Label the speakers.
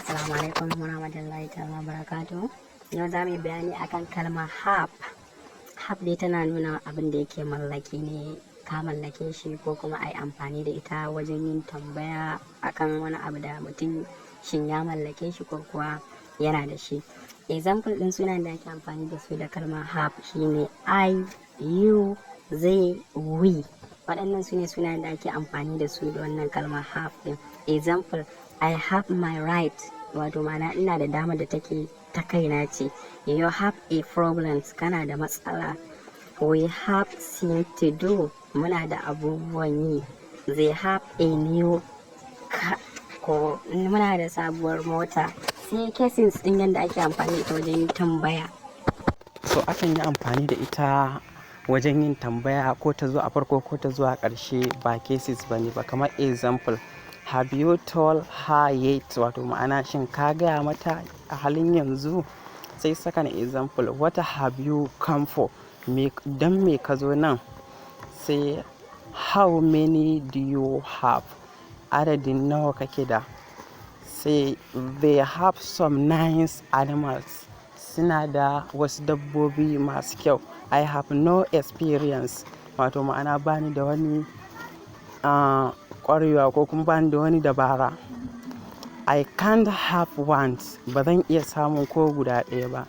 Speaker 1: Assalamu alaikum warahmatullahi ta'ala barakatuh. Yau za mu yi bayani akan kalmar have. Have dai tana nuna abin da yake mallaki ne, ka mallake shi ko kuma ai amfani da ita wajen yin tambaya akan wani abu da mutum shin ya mallake shi ko kuwa yana da shi. Example din sunan da ake amfani da su da kalmar have shine I, you, they, we. Waɗannan su ne sunan da ake amfani da su da wannan kalmar have din. Example, I have my right, wato ma'ana ina da dama da take ta kaina ce. You have a problem, kana da matsala. We have things to do, muna da abubuwan yi. They have a new car, ko muna da sabuwar mota. Sai cases din yadda ake amfani da ita wajen yin tambaya.
Speaker 2: So akan yi amfani da ita wajen yin tambaya ko ta zo a farko ko ta zo a ƙarshe, ba cases bane ba. Kamar example, have you told her yet, wato ma'ana shin ka gaya mata a halin yanzu. Sai second example, what have you come for, dan me ka zo nan. Sai how many do you have, adadin nawa kake da. Sai they have some nice animals, suna da wasu dabbobi masu kyau. I have no experience, wato ma'ana bani da wani ƙwarewa ko kuma bani da wani dabara. I can't have one, ba zan iya samun ko guda ɗaya ba.